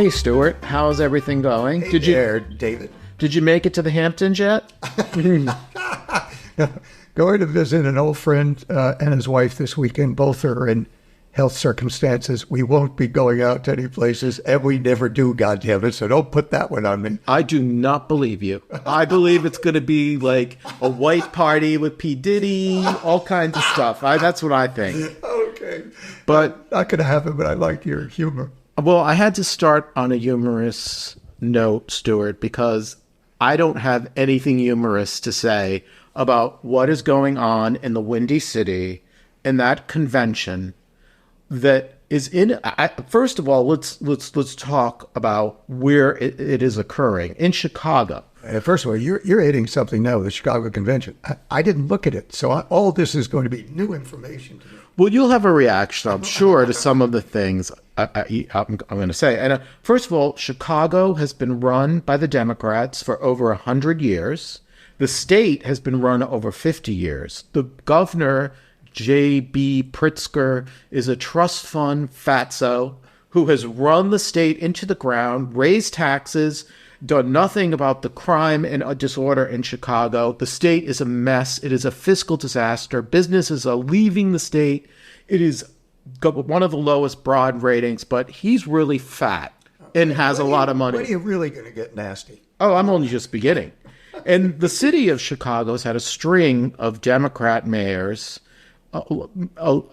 Hey, Stuart, how's everything going? Hey there, David. Did you make it to the Hamptons yet? Going to visit an old friend and his wife this weekend. Both are in health circumstances. We won't be going out to any places, and we never do, goddammit, so don't put that one on me. I do not believe you. I believe it's going to be like a white party with P. Diddy, all kinds of stuff. That's what I think. Okay. But not going to happen, but I like your humor. Well, I had to start on a humorous note, Stuart, because I don't have anything humorous to say about what is going on in the Windy City in that convention that is in. First of all, let's talk about where it is occurring in Chicago. First of all, you're hitting something now with the Chicago Convention. I didn't look at it, so all this is going to be new information to me. Well, you'll have a reaction, I'm sure, to some of the things I'm going to say. And first of all, Chicago has been run by the Democrats for over 100 years. The state has been run over 50 years. The governor, J.B. Pritzker, is a trust fund fatso who has run the state into the ground, raised taxes, done nothing about the crime and disorder in Chicago. The state is a mess. It is a fiscal disaster. Businesses are leaving the state. It is one of the lowest broad ratings, but he's really fat and has a lot of money. When are you really going to get nasty? Oh, I'm only just beginning. And the city of Chicago has had a string of Democrat mayors,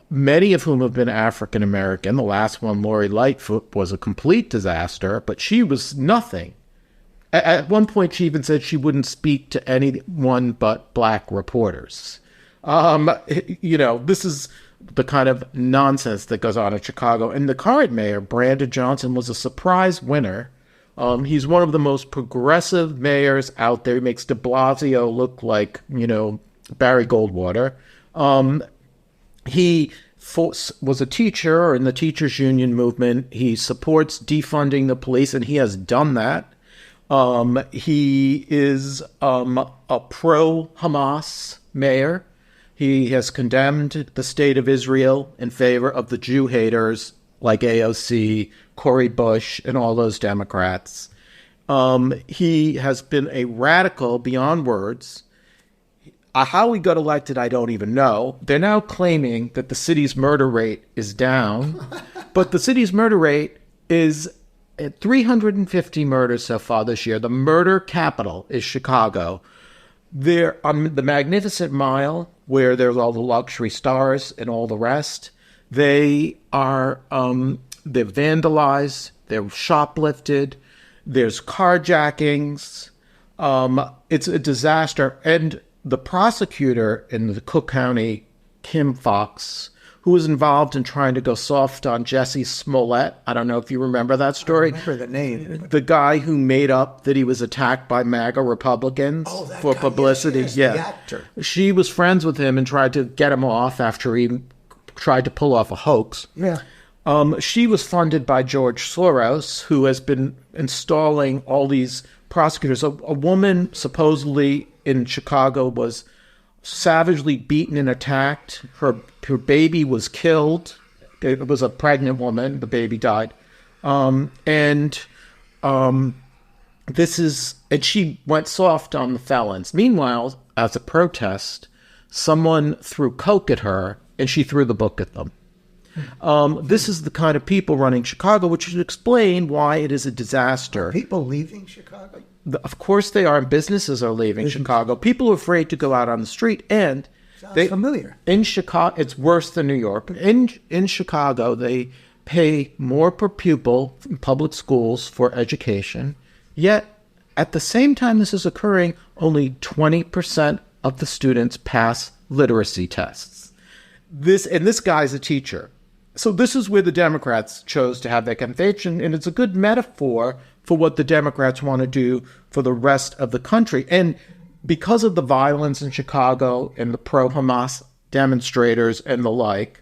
many of whom have been African American. The last one, Lori Lightfoot, was a complete disaster, but she was nothing. At one point, she even said she wouldn't speak to anyone but black reporters. This is the kind of nonsense that goes on in Chicago. And the current mayor, Brandon Johnson, was a surprise winner. He's one of the most progressive mayors out there. He makes de Blasio look like, Barry Goldwater. He was a teacher in the teachers' union movement. He supports defunding the police, and he has done that. He is a pro-Hamas mayor. He has condemned the state of Israel in favor of the Jew haters like AOC, Cory Bush, and all those Democrats. He has been a radical beyond words. How he got elected, I don't even know. They're now claiming that the city's murder rate is down, but the city's murder rate is at 350 murders so far this year. The murder capital is Chicago. They're on the Magnificent Mile, where there's all the luxury stars and all the rest. They are, they're vandalized, they're shoplifted, there's carjackings. It's a disaster. And the prosecutor in the Cook County, Kim Fox, who was involved in trying to go soft on Jesse Smollett. I don't know if you remember that story. I remember the name. The guy who made up that he was attacked by MAGA Republicans for publicity. Yes, yeah. The actor. She was friends with him and tried to get him off after he tried to pull off a hoax. Yeah. She was funded by George Soros, who has been installing all these prosecutors. A woman supposedly in Chicago was savagely beaten and attacked. Her baby was killed. It was a pregnant woman. The baby died. And she went soft on the felons. Meanwhile, as a protest, someone threw Coke at her and she threw the book at them. This is the kind of people running Chicago, which should explain why it is a disaster. Are people leaving Chicago? Of course they are. Businesses are leaving Chicago. People are afraid to go out on the street. And sounds familiar. In Chicago, it's worse than New York. In Chicago, they pay more per pupil in public schools for education. Yet, at the same time this is occurring, only 20% of the students pass literacy tests. This guy's a teacher. So this is where the Democrats chose to have their convention, and it's a good metaphor for what the Democrats want to do for the rest of the country. And because of the violence in Chicago and the pro-Hamas demonstrators and the like,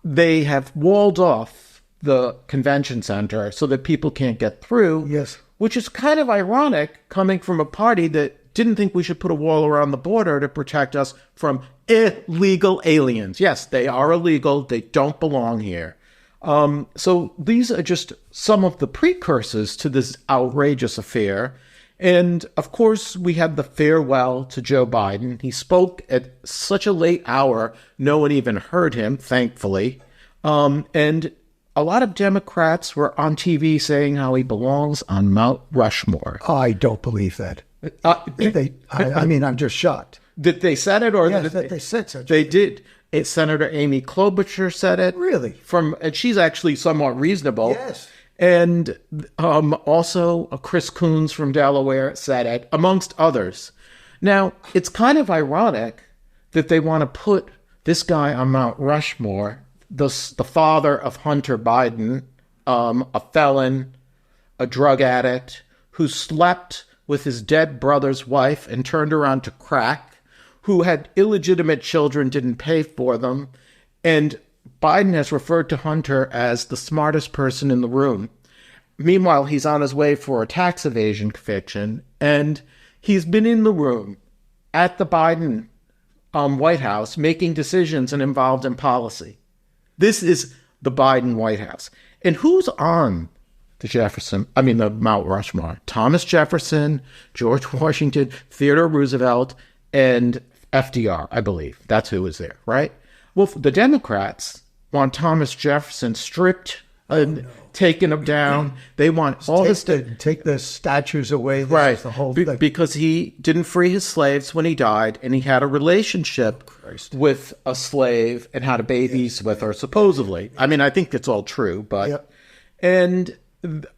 they have walled off the convention center so that people can't get through. Yes. Which is kind of ironic coming from a party that didn't think we should put a wall around the border to protect us from illegal aliens. Yes, they are illegal. They don't belong here. So these are just some of the precursors to this outrageous affair. And of course, we had the farewell to Joe Biden. He spoke at such a late hour, no one even heard him, thankfully. And a lot of Democrats were on TV saying how he belongs on Mount Rushmore. I don't believe that. I mean, I'm just shocked. Did they said it, or yes, they said so? They did. Senator Amy Klobuchar said it. Really? And she's actually somewhat reasonable. Yes. And also Chris Coons from Delaware said it, amongst others. Now, it's kind of ironic that they want to put this guy on Mount Rushmore, the father of Hunter Biden, a felon, a drug addict, who slept with his dead brother's wife and turned her on to crack, who had illegitimate children, didn't pay for them, and Biden has referred to Hunter as the smartest person in the room. Meanwhile, he's on his way for a tax evasion conviction, and he's been in the room at the Biden White House making decisions and involved in policy. This is the Biden White House. And who's on the Mount Rushmore? Thomas Jefferson, George Washington, Theodore Roosevelt, and FDR, I believe. That's who was there, right? Well, the Democrats want Thomas Jefferson stripped and taken him down. They want all this to take the statues away. Right. The whole thing. Because he didn't free his slaves when he died, and he had a relationship with a slave and had babies with her, supposedly. I mean, I think it's all true, but... Yep. And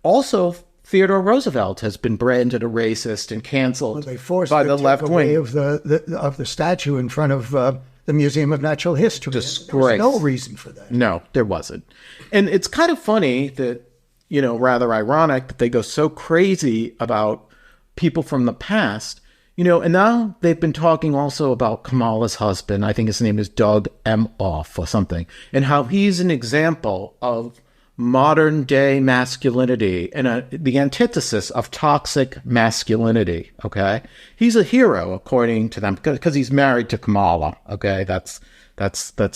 also, Theodore Roosevelt has been branded a racist and canceled by the left wing. Of the statue in front of the Museum of Natural History. Disgrace. There was no reason for that. No, there wasn't. And it's kind of funny that, rather ironic that they go so crazy about people from the past, and now they've been talking also about Kamala's husband. I think his name is Doug Emhoff or something, and how he's an example of modern day masculinity and the antithesis of toxic masculinity. Okay. He's a hero, according to them, because he's married to Kamala. Okay. That's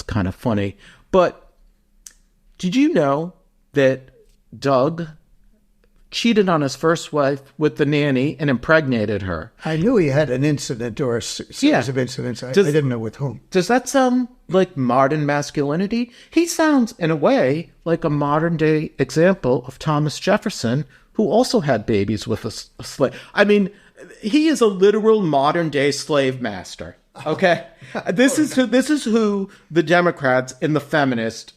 kind of funny. But did you know that Doug cheated on his first wife with the nanny and impregnated her? I knew he had an incident or a series of incidents. I didn't know with whom. Does that sound like modern masculinity? He sounds, in a way, like a modern-day example of Thomas Jefferson, who also had babies with a slave. I mean, he is a literal modern-day slave master, okay? This is who the Democrats and the feminists,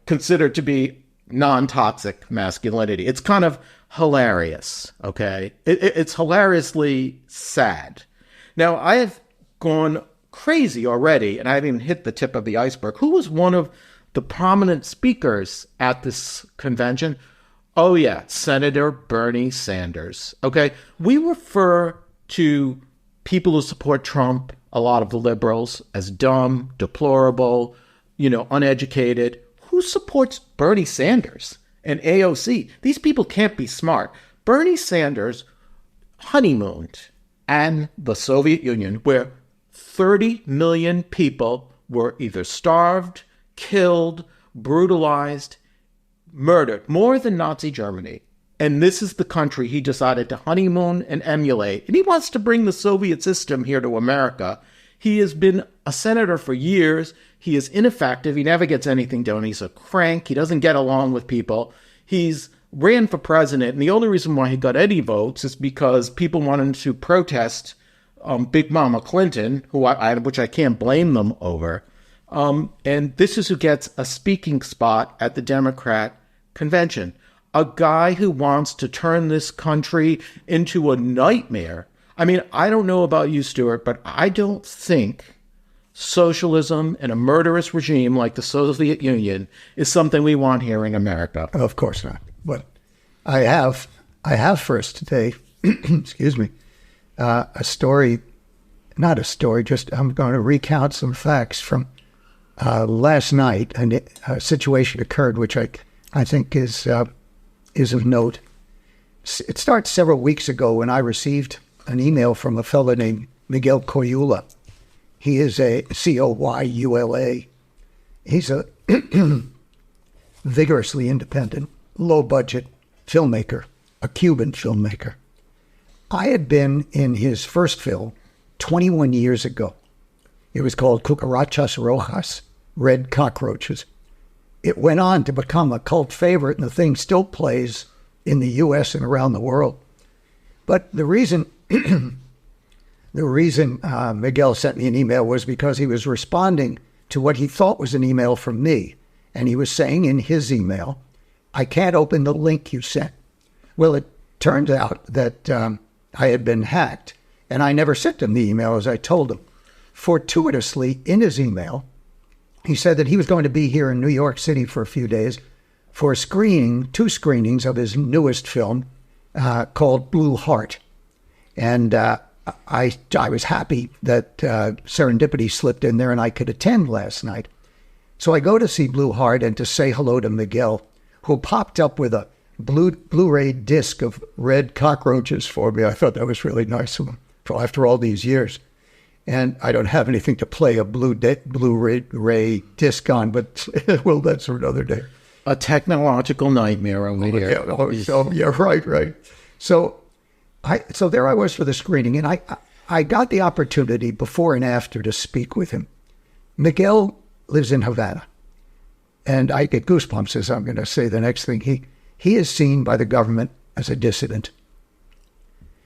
consider to be non-toxic masculinity. It's kind of hilarious, okay? It's hilariously sad. Now, I have gone crazy already, and I haven't even hit the tip of the iceberg. Who was one of the prominent speakers at this convention? Oh, yeah, Senator Bernie Sanders, okay? We refer to people who support Trump, a lot of the liberals, as dumb, deplorable, uneducated. Who supports Bernie Sanders and AOC? These people can't be smart. Bernie Sanders honeymooned in the Soviet Union, where 30 million people were either starved, killed, brutalized, murdered, more than Nazi Germany. And this is the country he decided to honeymoon and emulate. And he wants to bring the Soviet system here to America. He has been a senator for years. He is ineffective. He never gets anything done. He's a crank. He doesn't get along with people. He's ran for president, and the only reason why he got any votes is because people wanted to protest Big Mama Clinton, which I can't blame them over. And this is who gets a speaking spot at the Democrat convention. A guy who wants to turn this country into a nightmare. I mean, I don't know about you, Stuart, but I don't think socialism and a murderous regime like the Soviet Union is something we want here in America. Of course not. But I have for us today, excuse me, a story, not a story, just I'm going to recount some facts from last night. And a situation occurred which I think is of note. It starts several weeks ago when I received an email from a fellow named Miguel Coyula. He is a Coyula. He's vigorously independent, low-budget filmmaker, a Cuban filmmaker. I had been in his first film 21 years ago. It was called Cucarachas Rojas, Red Cockroaches. It went on to become a cult favorite, and the thing still plays in the U.S. and around the world. But the reason Miguel sent me an email was because he was responding to what he thought was an email from me. And he was saying in his email, "I can't open the link you sent." Well, it turned out that I had been hacked, and I never sent him the email as I told him. Fortuitously, in his email, he said that he was going to be here in New York City for a few days for a screening, 2 screenings of his newest film called Blue Heart. And I was happy that serendipity slipped in there and I could attend last night. So I go to see Blue Heart and to say hello to Miguel, who popped up with a Blu-ray disc of Red Cockroaches for me. I thought that was really nice of him after all these years. And I don't have anything to play a Blu-ray disc on, but well, that's for another day. A technological nightmare over here. Yeah, right. So there I was for the screening, and I got the opportunity before and after to speak with him. Miguel lives in Havana, and I get goosebumps as I'm going to say the next thing. He is seen by the government as a dissident.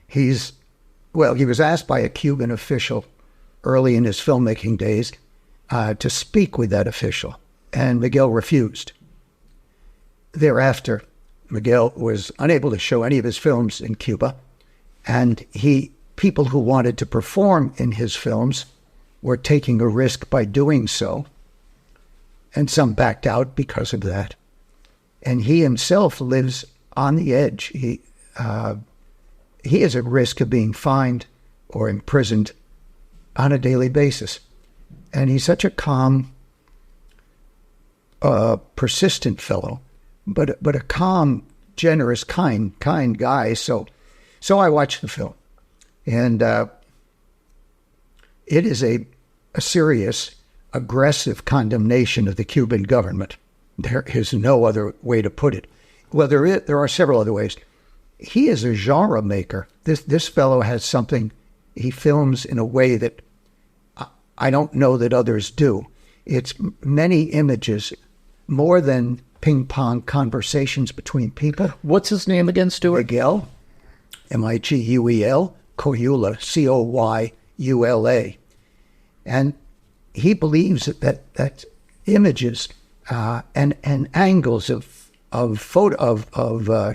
He was asked by a Cuban official early in his filmmaking days to speak with that official, and Miguel refused. Thereafter, Miguel was unable to show any of his films in Cuba, and people who wanted to perform in his films were taking a risk by doing so, and some backed out because of that. And he himself lives on the edge. He is at risk of being fined or imprisoned on a daily basis. And he's such a calm, persistent fellow, but a calm, generous, kind guy. So I watched the film, and it is a serious, aggressive condemnation of the Cuban government. There is no other way to put it. Well, there are several other ways. He is a genre maker. This fellow has something. He films in a way that I don't know that others do. It's many images, more than ping-pong conversations between people. What's his name again, Stuart? Miguel, Miguel, Coyula, Coyula. And he believes that images and angles of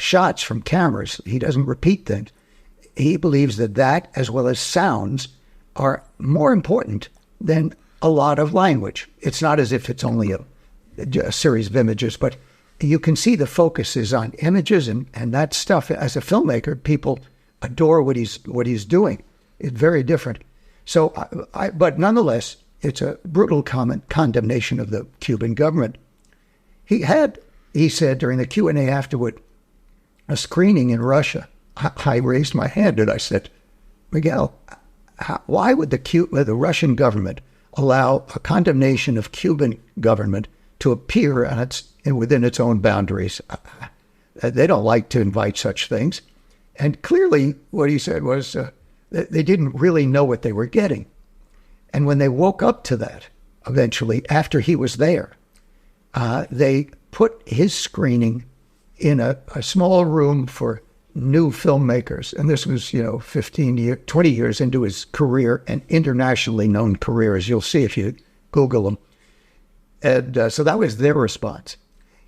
shots from cameras, he doesn't repeat things. He believes that as well as sounds are more important than a lot of language. It's not as if it's only a series of images, but you can see the focus is on images and that stuff. As a filmmaker, people adore what he's doing. It's very different. So, but nonetheless, it's a brutal condemnation of the Cuban government. He said during the Q&A afterward, a screening in Russia. I raised my hand and I said, Miguel, why would the Russian government allow a condemnation of Cuban government to appear within its own boundaries? They don't like to invite such things. And clearly what he said was that they didn't really know what they were getting. And when they woke up to that, eventually, after he was there, they put his screening in a small room for new filmmakers. And this was, 20 years into his career, an internationally known career, as you'll see if you Google him. And so that was their response.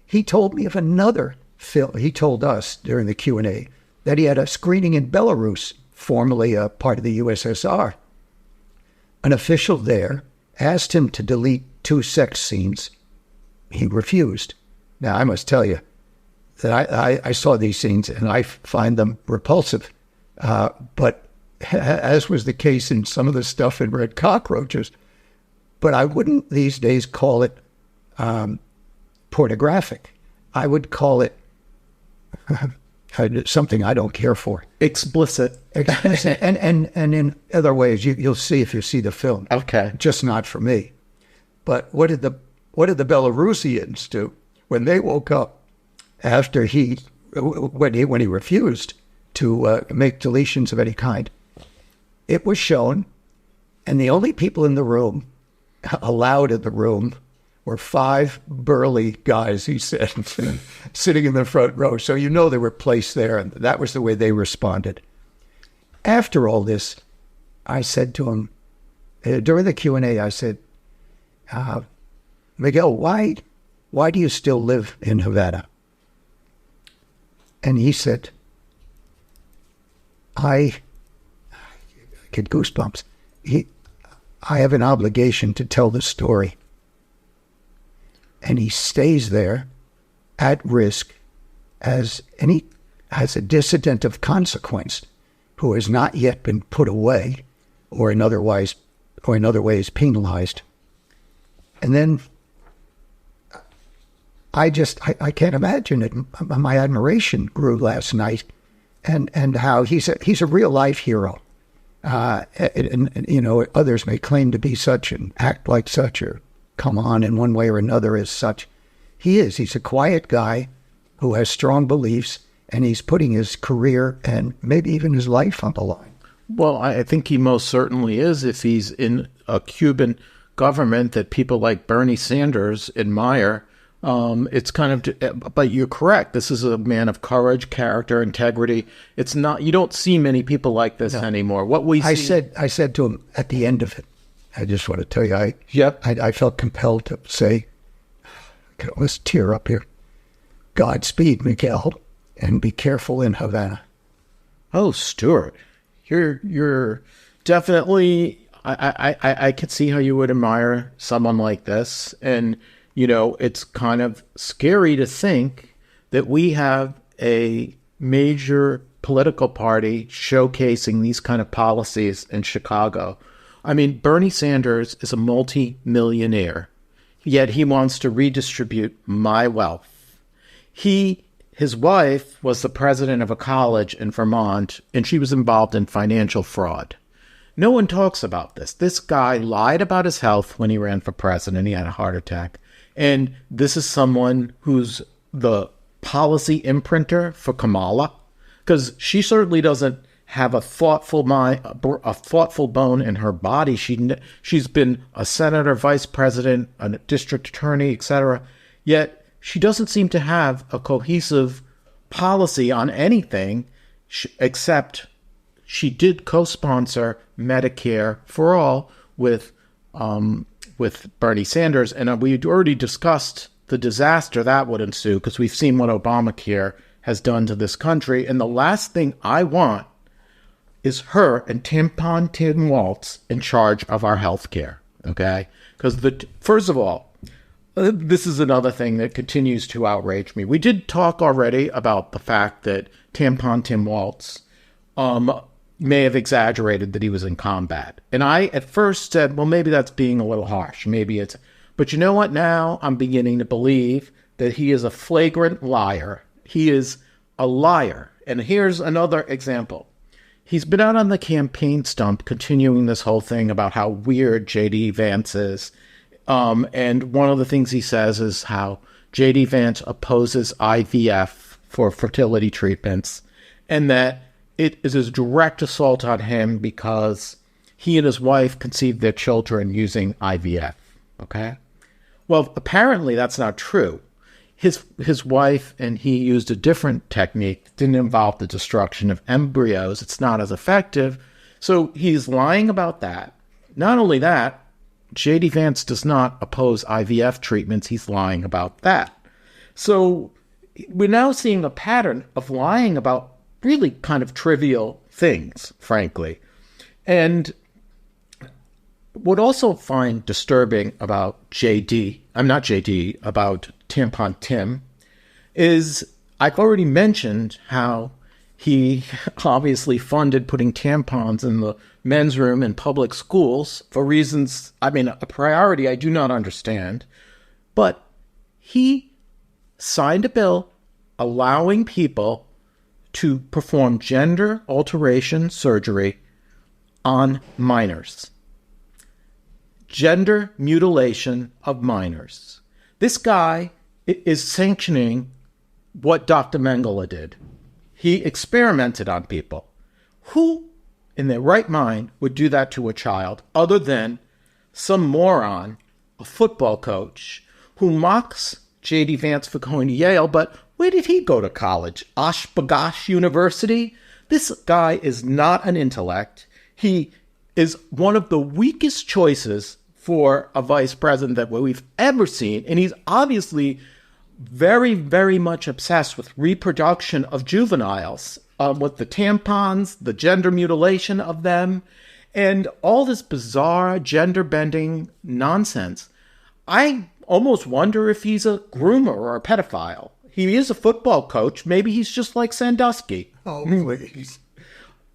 He told me of another film. He told us during the Q&A that he had a screening in Belarus, formerly a part of the USSR. An official there asked him to delete 2 sex scenes. He refused. Now, I must tell you that I saw these scenes and I find them repulsive. But as was the case in some of the stuff in Red Cockroaches, but I wouldn't these days call it pornographic. I would call it something I don't care for. Explicit. And in other ways, you'll see if you see the film. Okay. Just not for me. But what did the Belarusians do? when they woke up after when he refused to make deletions of any kind, it was shown, and the only people in the room, allowed in the room, were 5 burly guys, he said, sitting in the front row. So they were placed there, and that was the way they responded. After all this, I said to him, during the Q&A, I said, Miguel, why do you still live in Havana? And he said, I get goosebumps. I have an obligation to tell the story. And he stays there at risk as a dissident of consequence who has not yet been put away or in other ways penalized. And then I can't imagine it. My admiration grew last night, and how he's a real life hero. And others may claim to be such and act like such or come on in one way or another as such. He's a quiet guy who has strong beliefs, and he's putting his career and maybe even his life on the line. Well, I think he most certainly is if he's in a Cuban government that people like Bernie Sanders admire. It's kind of, but you're correct. This is a man of courage, character, integrity. It's not, you don't see many people like this anymore. I said to him at the end of it, I just want to tell you, I felt compelled to say, I can almost tear up here. Godspeed, Miguel, and be careful in Havana. Oh, Stuart, you're definitely, I can see how you would admire someone like this. And, it's kind of scary to think that we have a major political party showcasing these kind of policies in Chicago. I mean, Bernie Sanders is a multi-millionaire, yet he wants to redistribute my wealth. His wife was the president of a college in Vermont, and she was involved in financial fraud. No one talks about this. This guy lied about his health when he ran for president. He had a heart attack. And this is someone who's the policy imprinter for Kamala, because she certainly doesn't have a thoughtful mind, a thoughtful bone in her body. She's been a senator, vice president, a district attorney, etc. Yet she doesn't seem to have a cohesive policy on anything, except she did co-sponsor Medicare for All with Bernie Sanders. And we already discussed the disaster that would ensue, because we've seen what Obamacare has done to this country. And the last thing I want is her and Tampon Tim Walz in charge of our health care, okay? Because first of all, this is another thing that continues to outrage me. We did talk already about the fact that Tampon Tim Walz may have exaggerated that he was in combat. And I at first said, well, maybe that's being a little harsh. Maybe it's... But you know what? Now I'm beginning to believe that he is a flagrant liar. He is a liar. And here's another example. He's been out on the campaign stump continuing this whole thing about how weird J.D. Vance is. And one of the things he says is how J.D. Vance opposes IVF for fertility treatments, and that it is a direct assault on him because he and his wife conceived their children using IVF. Okay? Well, apparently that's not true. His wife and he used a different technique. It didn't involve the destruction of embryos. It's not as effective. So he's lying about that. Not only that, J.D. Vance does not oppose IVF treatments. He's lying about that. So we're now seeing a pattern of lying about really kind of trivial things, frankly. And what also find disturbing about about Tampon Tim is I've already mentioned how he obviously funded putting tampons in the men's room in public schools for reasons, a priority I do not understand. But he signed a bill allowing people to perform gender alteration surgery on minors. Gender mutilation of minors. This guy is sanctioning what Dr. Mengele did. He experimented on people. Who in their right mind would do that to a child other than some moron, a football coach, who mocks J.D. Vance for going to Yale, but where did he go to college? Oshkosh University? This guy is not an intellect. He is one of the weakest choices for a vice president that we've ever seen, and he's obviously very, very much obsessed with reproduction of juveniles, with the tampons, the gender mutilation of them, and all this bizarre gender-bending nonsense. I almost wonder if he's a groomer or a pedophile. He is a football coach. Maybe he's just like Sandusky. Oh, please.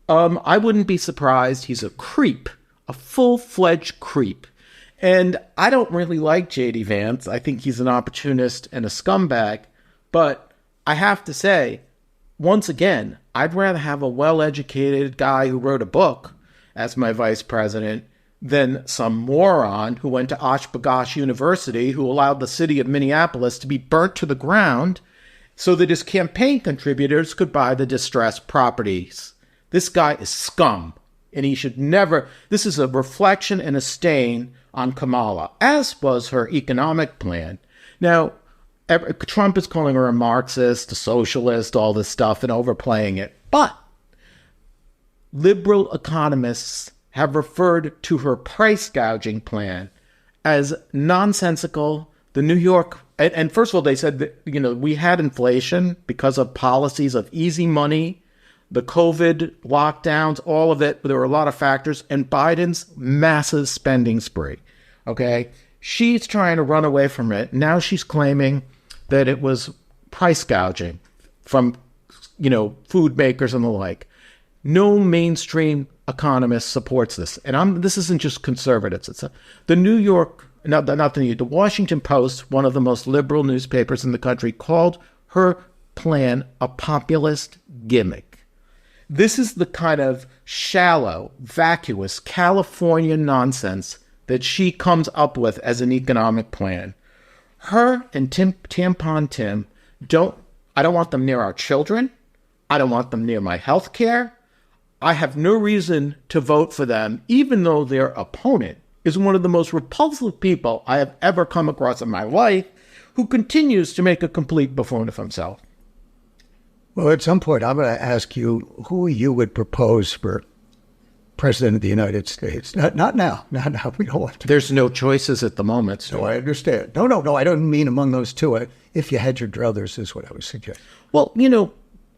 I wouldn't be surprised. He's a creep, a full-fledged creep. And I don't really like J.D. Vance. I think he's an opportunist and a scumbag. But I have to say, once again, I'd rather have a well-educated guy who wrote a book as my vice president than some moron who went to Oshkosh University who allowed the city of Minneapolis to be burnt to the ground so that his campaign contributors could buy the distressed properties. This guy is scum, and he should never... This is a reflection and a stain on Kamala, as was her economic plan. Now, Trump is calling her a Marxist, a socialist, all this stuff, and overplaying it. But liberal economists have referred to her price gouging plan as nonsensical. The New York... And first of all, they said that, we had inflation because of policies of easy money, the COVID lockdowns, all of it. There were a lot of factors, and Biden's massive spending spree. Okay? She's trying to run away from it. Now she's claiming that it was price gouging from, food makers and the like. No mainstream economist supports this. And this isn't just conservatives. It's the Washington Post, one of the most liberal newspapers in the country, called her plan a populist gimmick. This is the kind of shallow, vacuous California nonsense that she comes up with as an economic plan. Her and Tampon Tim I don't want them near our children. I don't want them near my health care. I have no reason to vote for them, even though their opponent is one of the most repulsive people I have ever come across in my life, who continues to make a complete buffoon of himself. Well, at some point, I'm going to ask you who you would propose for President of the United States. Not now. Not now. We don't want to. There's no choices at the moment. So. No, I understand. No. I don't mean among those two. If you had your druthers is what I was suggesting. Well,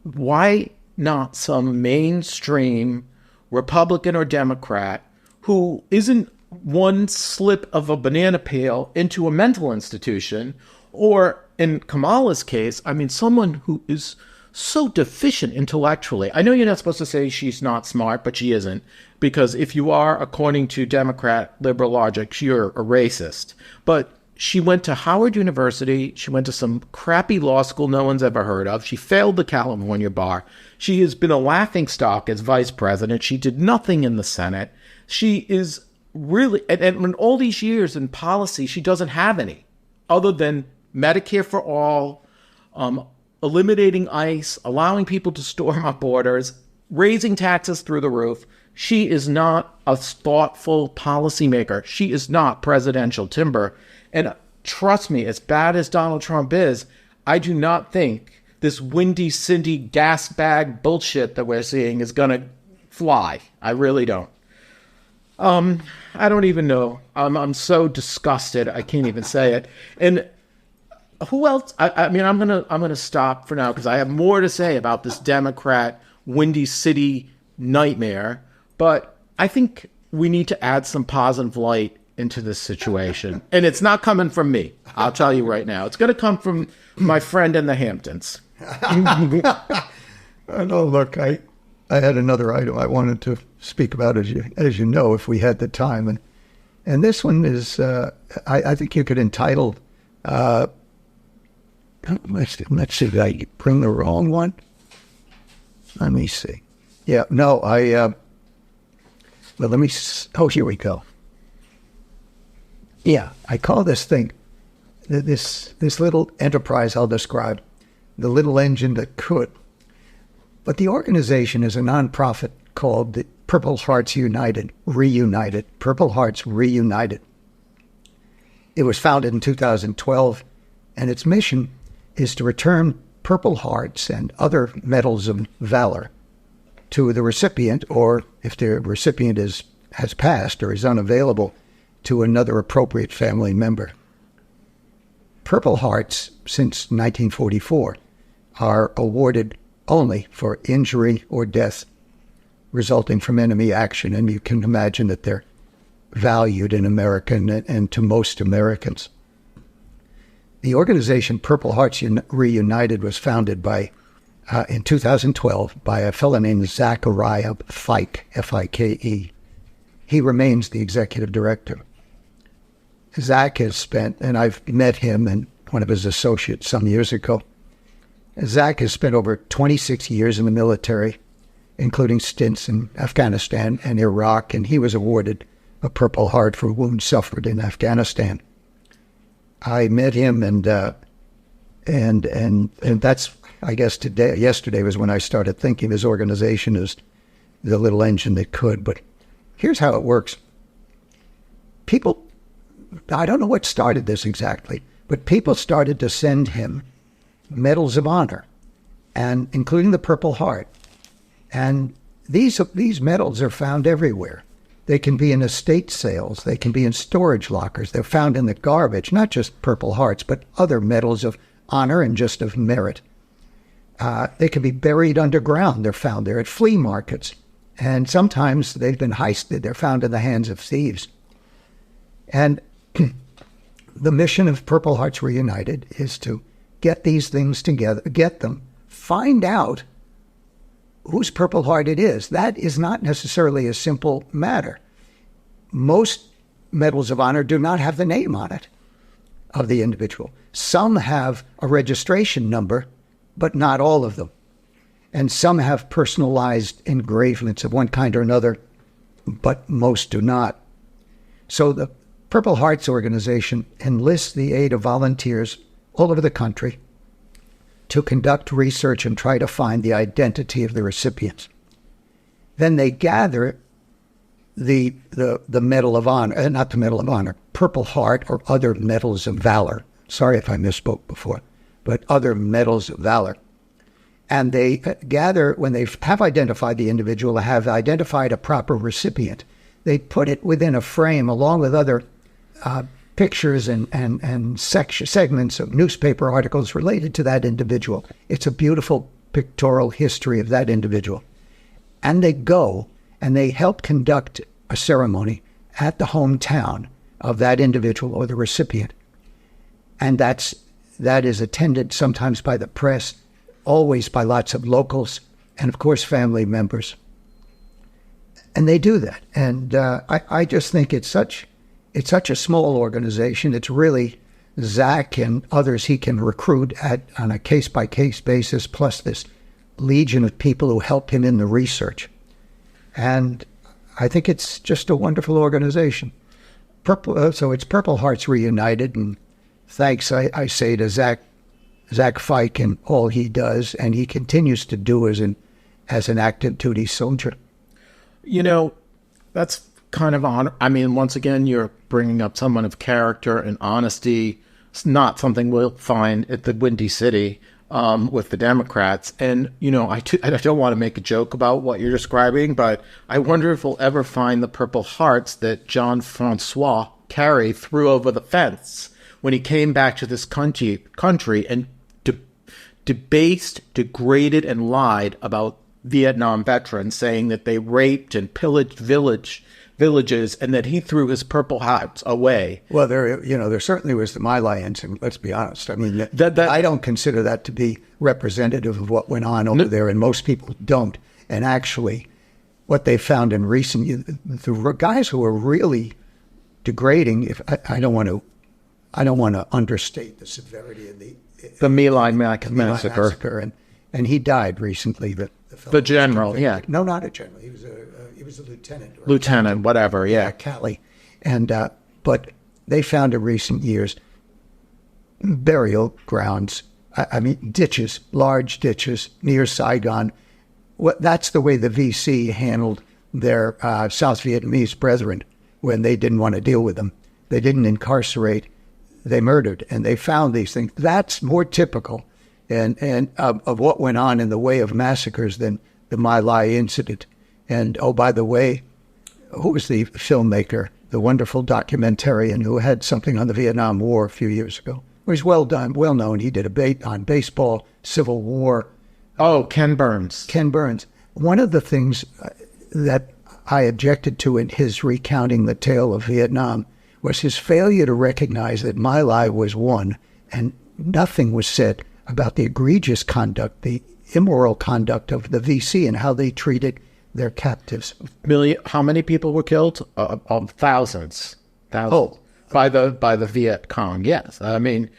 why not some mainstream Republican or Democrat who isn't one slip of a banana peel into a mental institution, or in Kamala's case, someone who is so deficient intellectually. I know you're not supposed to say she's not smart, but she isn't, because if you are, according to Democrat liberal logic, you're a racist. But she went to Howard University. She went to some crappy law school no one's ever heard of. She failed the California bar. She has been a laughingstock as vice president. She did nothing in the Senate. She is really, and in all these years in policy, she doesn't have any other than Medicare for all, eliminating ICE, allowing people to storm our borders, raising taxes through the roof. She is not a thoughtful policymaker. She is not presidential timber. And trust me, as bad as Donald Trump is, I do not think this Windy Cindy gas bag bullshit that we're seeing is going to fly. I really don't. I don't even know. I'm so disgusted. I can't even say it. And who else? I'm gonna stop for now because I have more to say about this Democrat Windy City nightmare. But I think we need to add some positive light into this situation, and it's not coming from me. I'll tell you right now. It's going to come from my friend in the Hamptons. No, look, I had another item I wanted to speak about, as you know, if we had the time, and this one is I think you could entitle. Let's see. Did I bring the wrong one? Let me see. Yeah, no, well, let me. Oh, here we go. Yeah, I call this thing this little enterprise I'll describe, the little engine that could. But the organization is a nonprofit called the Purple Hearts Reunited. Purple Hearts Reunited. It was founded in 2012, and its mission is to return Purple Hearts and other medals of valor to the recipient, or if the recipient has passed or is unavailable, to another appropriate family member. Purple Hearts, since 1944, are awarded only for injury or death resulting from enemy action, and you can imagine that they're valued in America and to most Americans. The organization Purple Hearts Reunited was founded in 2012 by a fellow named Zachariah Fike, F-I-K-E. He remains the executive director. Zach has spent, and I've met him and one of his associates some years ago. Zach has spent over 26 years in the military, including stints in Afghanistan and Iraq, and he was awarded a Purple Heart for wounds suffered in Afghanistan. I met him, and that's, I guess, yesterday was when I started thinking this organization is the little engine that could. But here's how it works. People, I don't know what started this exactly, but people started to send him medals of honor, and including the Purple Heart. And these medals are found everywhere. They can be in estate sales. They can be in storage lockers. They're found in the garbage, not just Purple Hearts, but other medals of honor and just of merit. They can be buried underground. They're found there at flea markets. And sometimes they've been heisted. They're found in the hands of thieves. And the mission of Purple Hearts Reunited is to get these things together, find out whose Purple Heart it is. That is not necessarily a simple matter. Most medals of honor do not have the name on it of the individual. Some have a registration number, but not all of them. And some have personalized engravements of one kind or another, but most do not. So the Purple Hearts organization enlists the aid of volunteers all over the country to conduct research and try to find the identity of the recipients. Then they gather the Medal of Honor, not the Medal of Honor, Purple Heart or other medals of valor. Sorry if I misspoke before, but other medals of valor. And they gather, when they have identified the individual, have identified a proper recipient, they put it within a frame along with other pictures and segments of newspaper articles related to that individual. It's a beautiful pictorial history of that individual. And they go and they help conduct a ceremony at the hometown of that individual or the recipient. And that is attended sometimes by the press, always by lots of locals, and of course family members. And they do that. And I just think it's such a small organization. It's really Zach and others he can recruit on a case-by-case basis, plus this legion of people who help him in the research. And I think it's just a wonderful organization. So it's Purple Hearts Reunited, and thanks, I say, to Zach Fike and all he does, and he continues to do as an active duty soldier. You know, that's kind of honor. I mean, once again, you're bringing up someone of character and honesty. It's not something we'll find at the Windy City with the Democrats. And, you know, I don't want to make a joke about what you're describing, but I wonder if we'll ever find the Purple Hearts that Jean-Francois Carey threw over the fence when he came back to this country and debased, degraded, and lied about Vietnam veterans, saying that they raped and pillaged villages, and that he threw his Purple Hearts away. Well, there certainly was the My Lai incident. Let's be honest. I mean, I don't consider that to be representative of what went on over there, and most people don't. And actually, what they found in recent years, the guys who were really degrading, I don't want to understate the severity of the My Lai massacre, and he died recently. The general, yeah. No, not a general. He was a lieutenant. Lieutenant, whatever, yeah. Cali. And but they found in recent years burial grounds. I mean, ditches, large ditches near Saigon. That's the way the VC handled their South Vietnamese brethren when they didn't want to deal with them. They didn't incarcerate, they murdered, and they found these things. That's more typical and of what went on in the way of massacres than the My Lai incident. And, oh, by the way, who was the filmmaker, the wonderful documentarian who had something on the Vietnam War a few years ago? He was well known. He did a debate on baseball, Civil War. Oh, Ken Burns. Ken Burns. One of the things that I objected to in his recounting the tale of Vietnam was his failure to recognize that My Lai was won, and nothing was said about the egregious conduct, the immoral conduct of the VC and how they treated their captives. How many people were killed? Thousands. Oh, by the Viet Cong. Yes, I mean,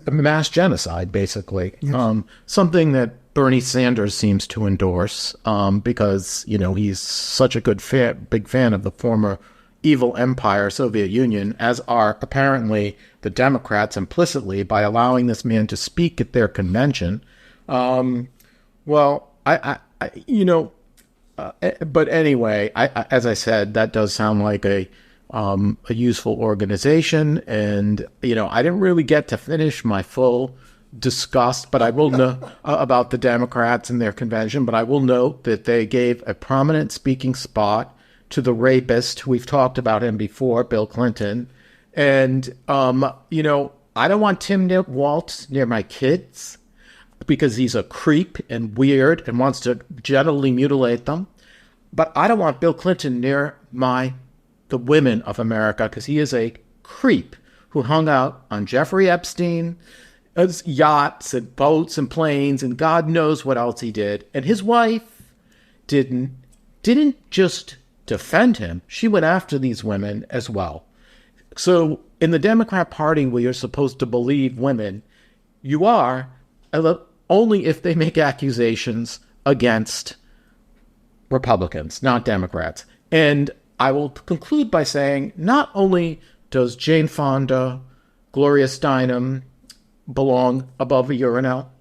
mass genocide, basically. Yes. Something that Bernie Sanders seems to endorse because he's such a big fan of the former evil empire, Soviet Union, as are apparently the Democrats implicitly by allowing this man to speak at their convention. Well, but anyway, as I said, that does sound like a useful organization, and I didn't really get to finish my full disgust, but I will know about the Democrats and their convention. But I will note that they gave a prominent speaking spot to the rapist. We've talked about him before, Bill Clinton, and I don't want Tim Walz near my kids, because he's a creep and weird and wants to genitally mutilate them. But I don't want Bill Clinton near the women of America, because he is a creep who hung out on Jeffrey Epstein's yachts and boats and planes and God knows what else he did. And his wife didn't just defend him. She went after these women as well. So in the Democrat Party, where you're supposed to believe women, you are only if they make accusations against Republicans, not Democrats. And I will conclude by saying not only does Jane Fonda, Gloria Steinem belong above a urinal,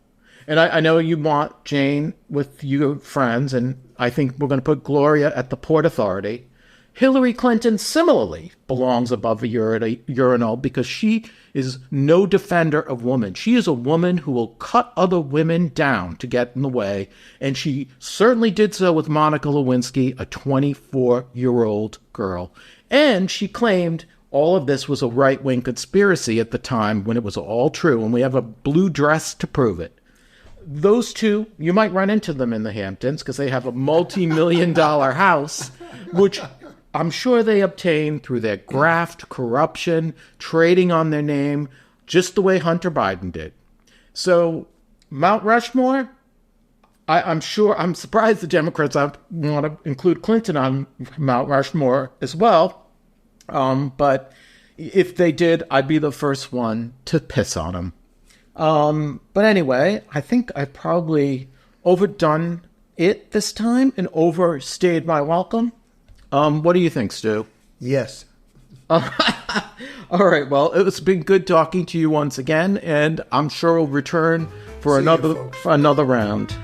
and I know you want Jane with your friends, and I think we're going to put Gloria at the Port Authority. Hillary Clinton similarly belongs above a urinal because she is no defender of women. She is a woman who will cut other women down to get in the way, and she certainly did so with Monica Lewinsky, a 24-year-old girl. And she claimed all of this was a right-wing conspiracy at the time when it was all true, and we have a blue dress to prove it. Those two, you might run into them in the Hamptons because they have a multi-million-dollar house, which I'm sure they obtained through their graft, corruption, trading on their name, just the way Hunter Biden did. So Mount Rushmore, I'm surprised the Democrats want to include Clinton on Mount Rushmore as well. But if they did, I'd be the first one to piss on them. But anyway, I think I've probably overdone it this time and overstayed my welcome. What do you think, Stu? Yes. All right. Well, it's been good talking to you once again, and I'm sure we'll return for another round.